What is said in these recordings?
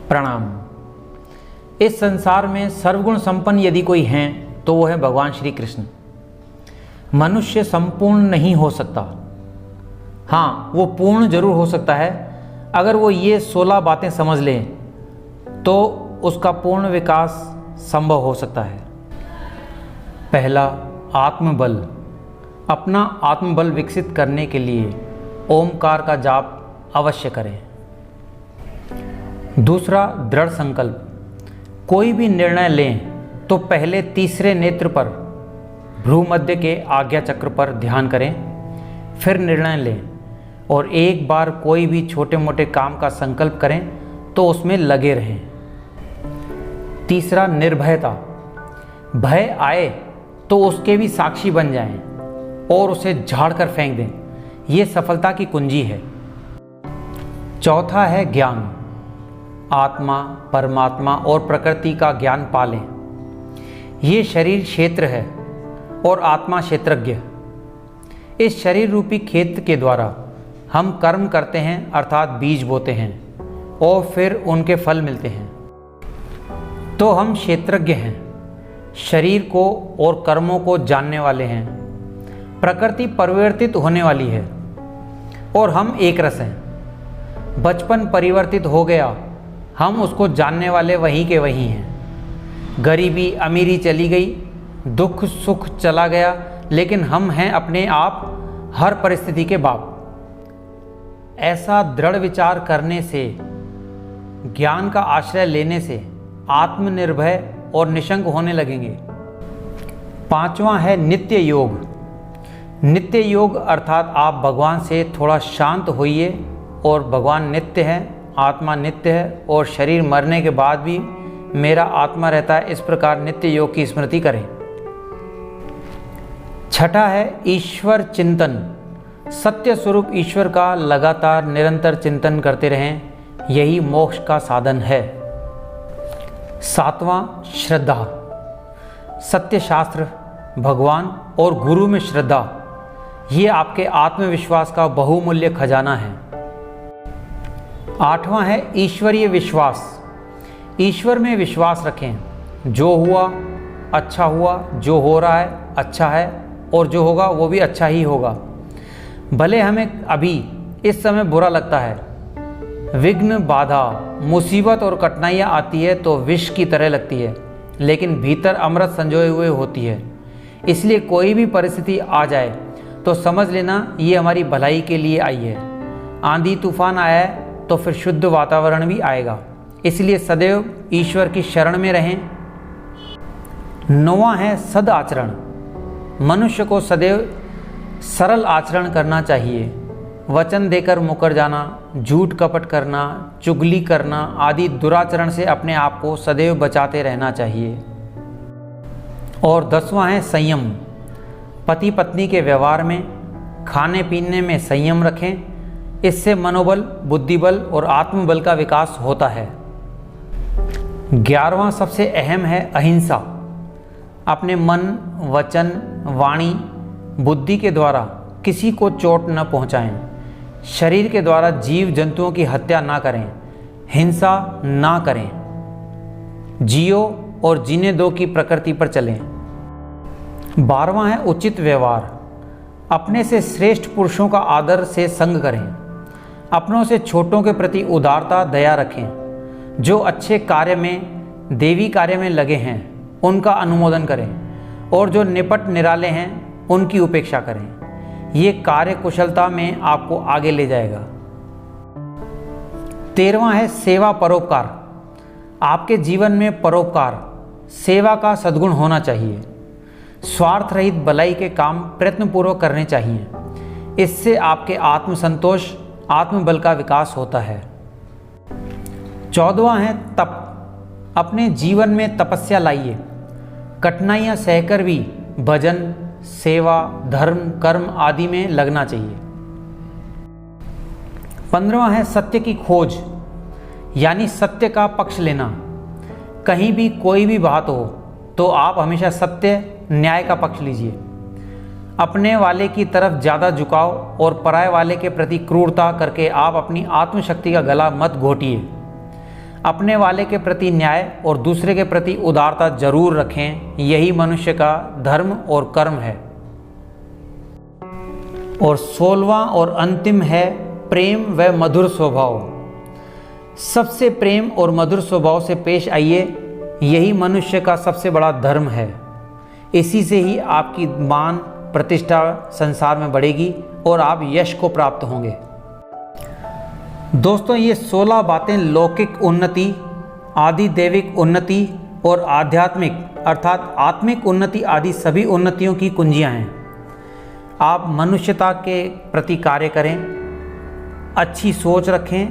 प्रणाम। इस संसार में सर्वगुण संपन्न यदि कोई हैं तो वो है भगवान श्री कृष्ण। मनुष्य संपूर्ण नहीं हो सकता, हाँ वो पूर्ण जरूर हो सकता है अगर वो ये 16 बातें समझ लें तो उसका पूर्ण विकास संभव हो सकता है। पहला, आत्मबल। अपना आत्मबल विकसित करने के लिए ओमकार का जाप अवश्य करें। दूसरा, दृढ़ संकल्प। कोई भी निर्णय लें तो पहले तीसरे नेत्र पर भ्रूमध्य के आज्ञा चक्र पर ध्यान करें, फिर निर्णय लें। और एक बार कोई भी छोटे मोटे काम का संकल्प करें तो उसमें लगे रहें। तीसरा, निर्भयता। भय आए तो उसके भी साक्षी बन जाएं और उसे झाड़ कर फेंक दें, ये सफलता की कुंजी है। चौथा है ज्ञान। आत्मा, परमात्मा और प्रकृति का ज्ञान पालें। ये शरीर क्षेत्र है और आत्मा क्षेत्रज्ञ। इस शरीर रूपी खेत के द्वारा हम कर्म करते हैं अर्थात बीज बोते हैं और फिर उनके फल मिलते हैं। तो हम क्षेत्रज्ञ हैं, शरीर को और कर्मों को जानने वाले हैं। प्रकृति परिवर्तित होने वाली है और हम एक रस हैं। बचपन परिवर्तित हो गया, हम उसको जानने वाले वहीं के वहीं हैं। गरीबी अमीरी चली गई, दुख सुख चला गया, लेकिन हम हैं अपने आप हर परिस्थिति के बाप। ऐसा दृढ़ विचार करने से, ज्ञान का आश्रय लेने से आत्मनिर्भय और निशंक होने लगेंगे। पांचवा है नित्य योग। नित्य योग अर्थात आप भगवान से थोड़ा शांत होइए और भगवान नित्य है, आत्मा नित्य है और शरीर मरने के बाद भी मेरा आत्मा रहता है, इस प्रकार नित्य योग की स्मृति करें। छठा है ईश्वर चिंतन। सत्य स्वरूप ईश्वर का लगातार निरंतर चिंतन करते रहें, यही मोक्ष का साधन है। सातवां, श्रद्धा। सत्य शास्त्र, भगवान और गुरु में श्रद्धा, ये आपके आत्मविश्वास का बहुमूल्य खजाना है। आठवां है ईश्वरीय विश्वास। ईश्वर में विश्वास रखें। जो हुआ अच्छा हुआ, जो हो रहा है अच्छा है और जो होगा वो भी अच्छा ही होगा। भले हमें अभी इस समय बुरा लगता है, विघ्न बाधा मुसीबत और कठिनाइयाँ आती है तो विष की तरह लगती है, लेकिन भीतर अमृत संजोए हुए होती है। इसलिए कोई भी परिस्थिति आ जाए तो समझ लेना ये हमारी भलाई के लिए आई है। आंधी तूफान आया है तो फिर शुद्ध वातावरण भी आएगा, इसलिए सदैव ईश्वर की शरण में रहें। नौवां है सद आचरण। मनुष्य को सदैव सरल आचरण करना चाहिए। वचन देकर मुकर जाना, झूठ कपट करना, चुगली करना आदि दुराचरण से अपने आप को सदैव बचाते रहना चाहिए। और 10वां है संयम। पति पत्नी के व्यवहार में, खाने पीने में संयम रखें। इससे मनोबल, बुद्धिबल और आत्मबल का विकास होता है। 11वां सबसे अहम है अहिंसा। अपने मन, वचन, वाणी, बुद्धि के द्वारा किसी को चोट न पहुंचाएं। शरीर के द्वारा जीव जंतुओं की हत्या ना करें, हिंसा ना करें। जियो और जीने दो की प्रकृति पर चलें। 12वां है उचित व्यवहार। अपने से श्रेष्ठ पुरुषों का आदर से संग करें। अपनों से छोटों के प्रति उदारता, दया रखें। जो अच्छे कार्य में, देवी कार्य में लगे हैं उनका अनुमोदन करें और जो निपट निराले हैं उनकी उपेक्षा करें। ये कार्य कुशलता में आपको आगे ले जाएगा। 13वां है सेवा परोपकार। आपके जीवन में परोपकार, सेवा का सद्गुण होना चाहिए। स्वार्थ रहित भलाई के काम प्रयत्नपूर्वक करने चाहिए। इससे आपके आत्मसंतोष, आत्मबल का विकास होता है। 14वां है तप। अपने जीवन में तपस्या लाइए। कठिनाइयाँ सहकर भी भजन, सेवा, धर्म, कर्म आदि में लगना चाहिए। 15वां है सत्य की खोज, यानी सत्य का पक्ष लेना। कहीं भी कोई भी बात हो तो आप हमेशा सत्य, न्याय का पक्ष लीजिए। अपने वाले की तरफ ज़्यादा झुकाव और पराये वाले के प्रति क्रूरता करके आप अपनी आत्मशक्ति का गला मत घोटिए। अपने वाले के प्रति न्याय और दूसरे के प्रति उदारता जरूर रखें, यही मनुष्य का धर्म और कर्म है। और 16वां और अंतिम है प्रेम व मधुर स्वभाव। सबसे प्रेम और मधुर स्वभाव से पेश आइए, यही मनुष्य का सबसे बड़ा धर्म है। इसी से ही आपकी मान प्रतिष्ठा संसार में बढ़ेगी और आप यश को प्राप्त होंगे। दोस्तों, ये 16 बातें लौकिक उन्नति, आदि दैविक उन्नति और आध्यात्मिक अर्थात आत्मिक उन्नति आदि सभी उन्नतियों की कुंजियां हैं। आप मनुष्यता के प्रति कार्य करें, अच्छी सोच रखें,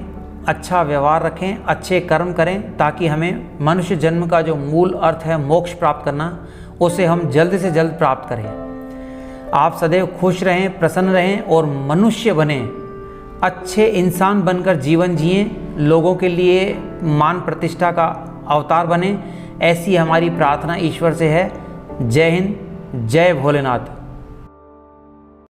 अच्छा व्यवहार रखें, अच्छे कर्म करें, ताकि हमें मनुष्य जन्म का जो मूल अर्थ है मोक्ष प्राप्त करना, उसे हम जल्द से जल्द प्राप्त करें। आप सदैव खुश रहें, प्रसन्न रहें और मनुष्य बनें, अच्छे इंसान बनकर जीवन जिएं, लोगों के लिए मान प्रतिष्ठा का अवतार बने। ऐसी हमारी प्रार्थना ईश्वर से है। जय हिंद, जय भोलेनाथ।